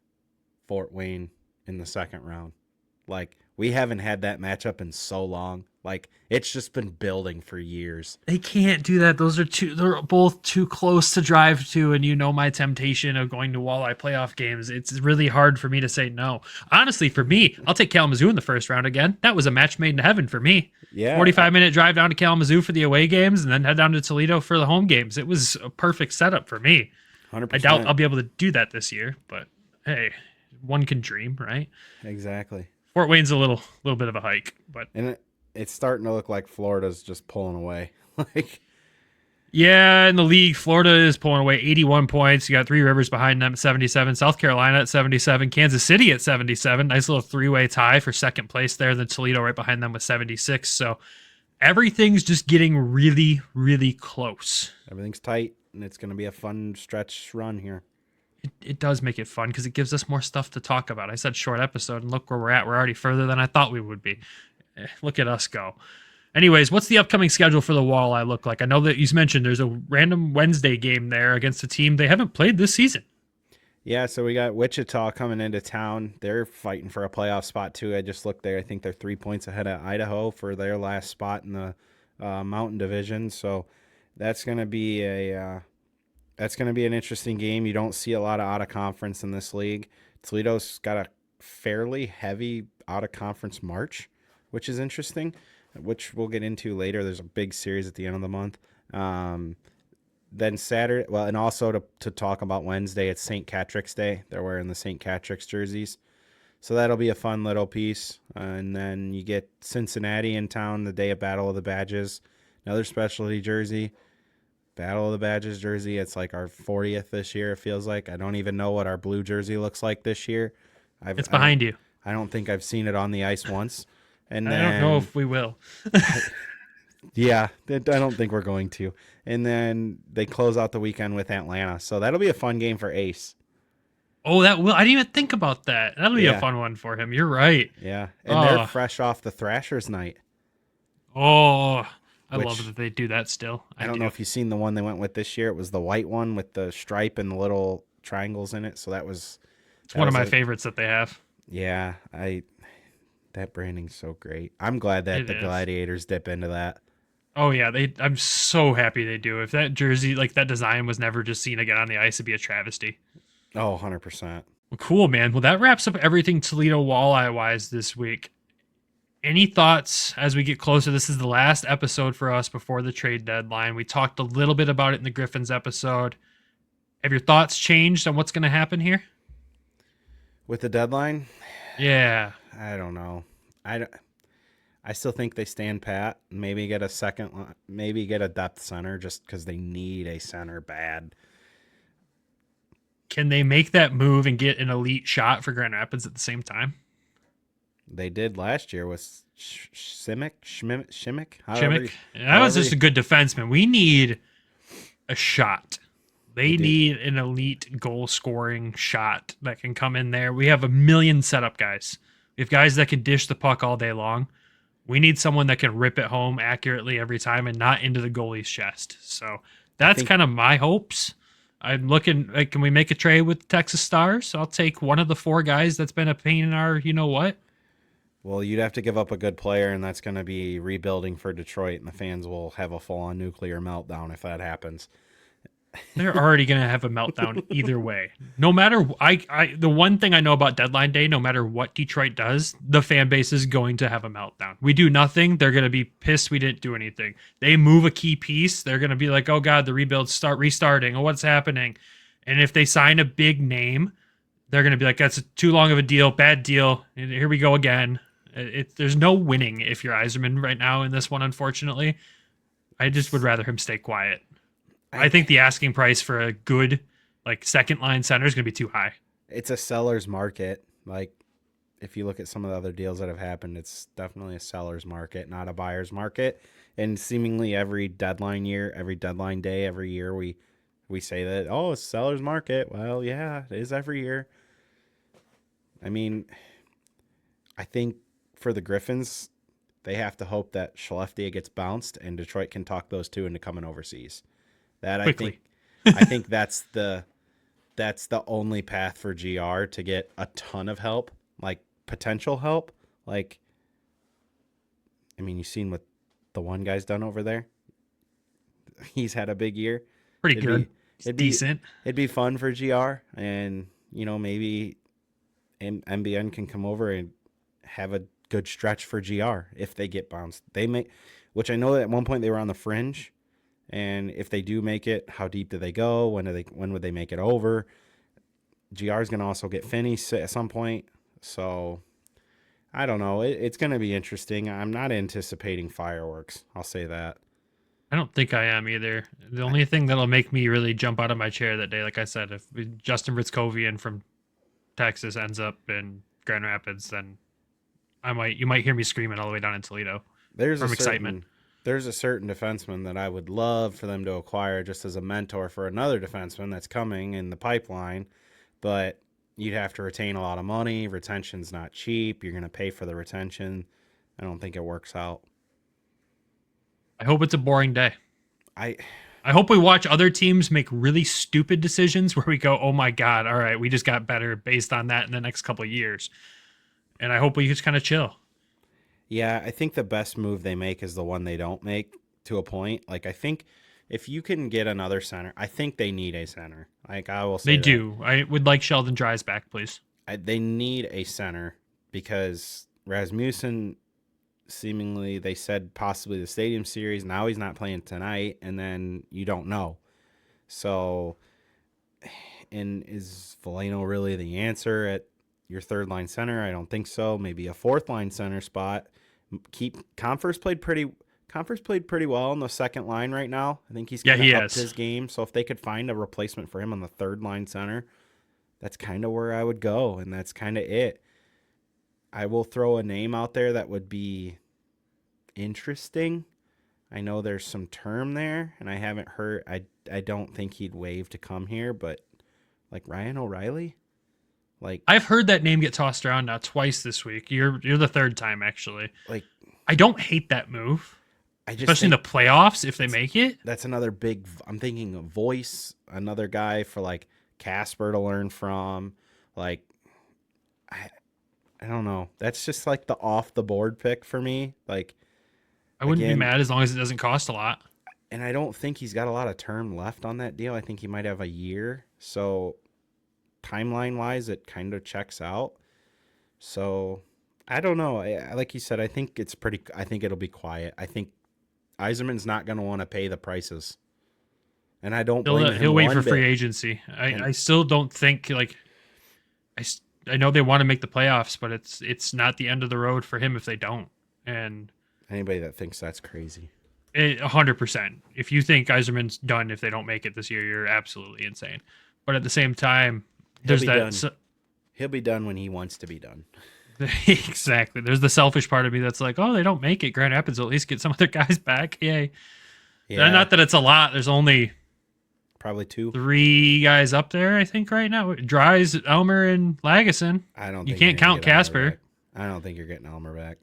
Fort Wayne in the second round. Like, we haven't had that matchup in so long. Like, it's just been building for years. They can't do that. They're both too close to drive to, and my temptation of going to Walleye playoff games. It's really hard for me to say no. Honestly, for me, I'll take Kalamazoo in the first round again. That was a match made in heaven for me. Yeah. 45-minute drive down to Kalamazoo for the away games and then head down to Toledo for the home games. It was a perfect setup for me. 100%. I doubt I'll be able to do that this year, but hey, one can dream, right? Exactly. Fort Wayne's a little bit of a hike, but it's starting to look like Florida's just pulling away. Yeah, in the league, Florida is pulling away 81 points. You got Three Rivers behind them at 77, South Carolina at 77, Kansas City at 77. Nice little three-way tie for second place there. Then Toledo right behind them with 76. So everything's just getting really, really close. Everything's tight, and it's going to be a fun stretch run here. It does make it fun because it gives us more stuff to talk about. I said short episode, and look where we're at. We're already further than I thought we would be. Look at us go. Anyways, what's the upcoming schedule for the Walleye look like? I know that you mentioned there's a random Wednesday game there against a team they haven't played this season. Yeah, so we got Wichita coming into town. They're fighting for a playoff spot, too. I just looked there. I think they're 3 points ahead of Idaho for their last spot in the Mountain Division. So that's going to be an interesting game. You don't see a lot of out-of-conference in this league. Toledo's got a fairly heavy out-of-conference March, which is interesting, which we'll get into later. There's a big series at the end of the month. Then Saturday, and also to talk about Wednesday, it's St. Catrick's Day. They're wearing the St. Catrick's jerseys. So that'll be a fun little piece. And then you get Cincinnati in town the day of Battle of the Badges. Another specialty jersey. Battle of the Badges jersey. It's like our 40th this year, it feels like. I don't even know what our blue jersey looks like this year. It's behind you. I don't think I've seen it on the ice once. And I don't know if we will. Yeah, I don't think we're going to. And then they close out the weekend with Atlanta. So that'll be a fun game for Ace. Oh, that will. I didn't even think about that. That'll be a fun one for him. You're right. Yeah. And they're fresh off the Thrashers night. Oh, I love that they do that still. I don't know if you've seen the one they went with this year. It was the white one with the stripe and the little triangles in it. So it's one of my favorites that they have. Yeah, that branding's so great. I'm glad that the Gladiators dip into that. Oh yeah, I'm so happy they do. If that jersey, like that design, was never just seen again on the ice, it'd be a travesty. Oh, 100%. Well, cool, man. Well, that wraps up everything Toledo Walleye wise this week. Any thoughts as we get closer? This is the last episode for us before the trade deadline. We talked a little bit about it in the Griffins episode. Have your thoughts changed on what's going to happen here? With the deadline? Yeah. I don't know. I still think they stand pat. Maybe get a depth center just because they need a center bad. Can they make that move and get an elite shot for Grand Rapids at the same time? They did last year with Shimmick. That was just a good defenseman. We need a shot. They need an elite goal scoring shot that can come in there. We have a million setup guys. We have guys that can dish the puck all day long. We need someone that can rip it home accurately every time and not into the goalie's chest. So that's kind of my hopes. I'm looking, like, can we make a trade with the Texas Stars? I'll take one of the 4 guys that's been a pain in our, you know what? Well, you'd have to give up a good player, and that's going to be rebuilding for Detroit, and the fans will have a full-on nuclear meltdown if that happens. They're already going to have a meltdown either way. No matter, the one thing I know about deadline day, no matter what Detroit does, the fan base is going to have a meltdown. We do nothing, they're going to be pissed we didn't do anything. They move a key piece, they're going to be like, oh God, the rebuild's restarting. Oh, what's happening? And if they sign a big name, they're going to be like, that's too long of a deal, bad deal. And here we go again. There's no winning if you're Yzerman right now in this one, unfortunately. I just would rather him stay quiet. I think the asking price for a good, like, second line center is going to be too high. It's a seller's market. Like, if you look at some of the other deals that have happened, it's definitely a seller's market, not a buyer's market. And seemingly every deadline year, every deadline day, every year, we say that, oh, it's a seller's market. Well, yeah, it is every year. I mean, I think for the Griffins, they have to hope that Skellefteå gets bounced and Detroit can talk those two into coming overseas. That quickly. I think that's the only path for GR to get a ton of help, like potential help. Like, I mean, you've seen what the one guy's done over there. He's had a big year. Pretty good. Decent. It'd be fun for GR, and maybe MBN can come over and have a good stretch for GR if they get bounced. Which I know that at one point they were on the fringe. And if they do make it, how deep do they go? When would they make it over? GR is going to also get Finney at some point. So, I don't know. It's going to be interesting. I'm not anticipating fireworks. I'll say that. I don't think I am either. The only thing that'll make me really jump out of my chair that day, like I said, if Justin Ritzkovian from Texas ends up in Grand Rapids, then you might hear me screaming all the way down in Toledo from excitement. There's a certain defenseman that I would love for them to acquire just as a mentor for another defenseman that's coming in the pipeline, but you'd have to retain a lot of money. Retention's not cheap. You're going to pay for the retention. I don't think it works out. I hope it's a boring day. I hope we watch other teams make really stupid decisions where we go, oh my God, all right, we just got better based on that in the next couple of years. And I hope we just kind of chill. Yeah, I think the best move they make is the one they don't make to a point. Like, I think if you can get another center, I think they need a center. Like, I will say they do. I would like Sheldon Dries back, please. They need a center because Rasmussen, seemingly, they said possibly the Stadium Series. Now he's not playing tonight, and then you don't know. So, and is Veleno really the answer at your third line center? I don't think so. Maybe a fourth line center spot. Confer's played pretty well in the second line right now. I think he's kind of upped his game. So if they could find a replacement for him on the third line center, that's kind of where I would go, and that's kind of it. I will throw a name out there that would be interesting. I know there's some term there, and I haven't heard. I don't think he'd waive to come here, but like Ryan O'Reilly. Like, I've heard that name get tossed around now twice this week. You're the third time, actually. Like, I don't hate that move. Especially in the playoffs if they make it. That's another big. I'm thinking of voice, another guy for like Casper to learn from. Like, I don't know. That's just like the off the board pick for me. Like, I wouldn't be mad as long as it doesn't cost a lot. And I don't think he's got a lot of term left on that deal. I think he might have a year. So timeline-wise, it kind of checks out. So I don't know. Like you said, I think it'll be quiet. I think Yzerman's not going to want to pay the prices. And I don't blame him. He'll wait for free agency. I still don't think, like, I know they want to make the playoffs, but it's not the end of the road for him if they don't. And anybody that thinks that's crazy. 100%. If you think Yzerman's done if they don't make it this year, you're absolutely insane. But at the same time, he'll be done when he wants to be done. Exactly. There's the selfish part of me that's like, oh, they don't make it. Grand Rapids will at least get some of their guys back. Yay. Yeah. Not that it's a lot. There's only Probably 2. 3 guys up there, I think, right now. Dries, Elmer, and Lagesson. I don't. You think can't you're gonna count get Elmer Casper. back. I don't think you're getting Elmer back.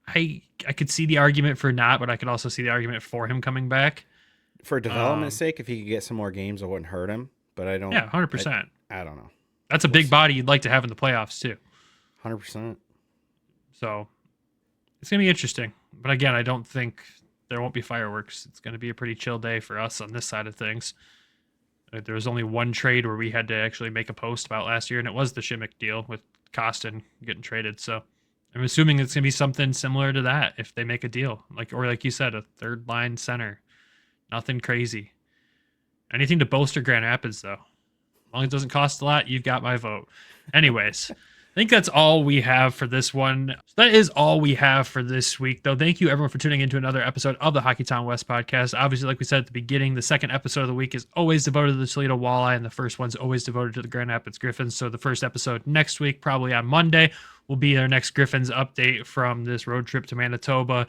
I could see the argument for not, but I could also see the argument for him coming back. For development's sake, if he could get some more games, it wouldn't hurt him. But I don't. Yeah, 100%. I don't know. That's a big body you'd like to have in the playoffs, too. 100%. So it's going to be interesting. But again, I don't think there won't be fireworks. It's going to be a pretty chill day for us on this side of things. There was only one trade where we had to actually make a post about last year, and it was the Shimmick deal with Costin getting traded. So I'm assuming it's going to be something similar to that if they make a deal. Like you said, a third line center. Nothing crazy. Anything to bolster Grand Rapids, though. As long as it doesn't cost a lot, you've got my vote. Anyways, I think that's all we have for this one. So that is all we have for this week, though. Thank you, everyone, for tuning into another episode of the Hockeytown West podcast. Obviously, like we said at the beginning, the second episode of the week is always devoted to the Toledo Walleye, and the first one's always devoted to the Grand Rapids Griffins. So the first episode next week, probably on Monday, will be our next Griffins update from this road trip to Manitoba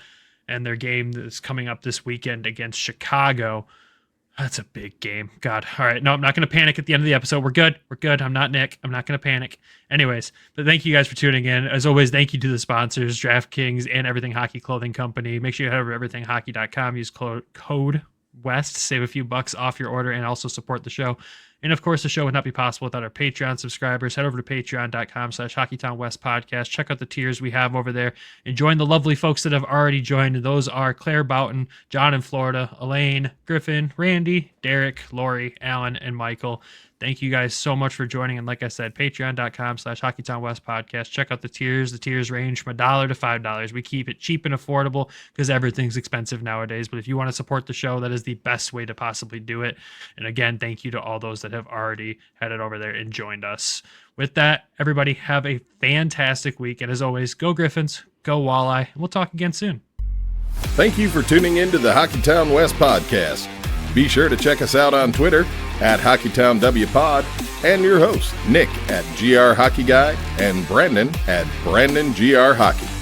and their game that's coming up this weekend against Chicago. That's a big game. God. All right. No, I'm not going to panic at the end of the episode. We're good. We're good. I'm not Nick. I'm not going to panic. Anyways, but thank you guys for tuning in. As always, thank you to the sponsors, DraftKings and Everything Hockey Clothing Company. Make sure you head over to everythinghockey.com. Use code WEST. Save a few bucks off your order and also support the show. And of course, the show would not be possible without our Patreon subscribers. Head over to patreon.com/Hockeytown West podcast. Check out the tiers we have over there and join the lovely folks that have already joined. And those are Claire Boughton, John in Florida, Elaine, Griffin, Randy, Derek, Lori, Alan, and Michael. Thank you guys so much for joining. And like I said, patreon.com/Hockeytown West podcast. Check out the tiers. The tiers range from $1 to $5. We keep it cheap and affordable because everything's expensive nowadays. But if you want to support the show, that is the best way to possibly do it. And again, thank you to all those that have already headed over there and joined us. With that, everybody have a fantastic week. And as always, go Griffins, go Walleye. And we'll talk again soon. Thank you for tuning in to the Hockeytown West podcast. Be sure to check us out on Twitter at HockeytownWPod and your host, Nick at GR Hockey Guy and Brandon at BrandonGR Hockey.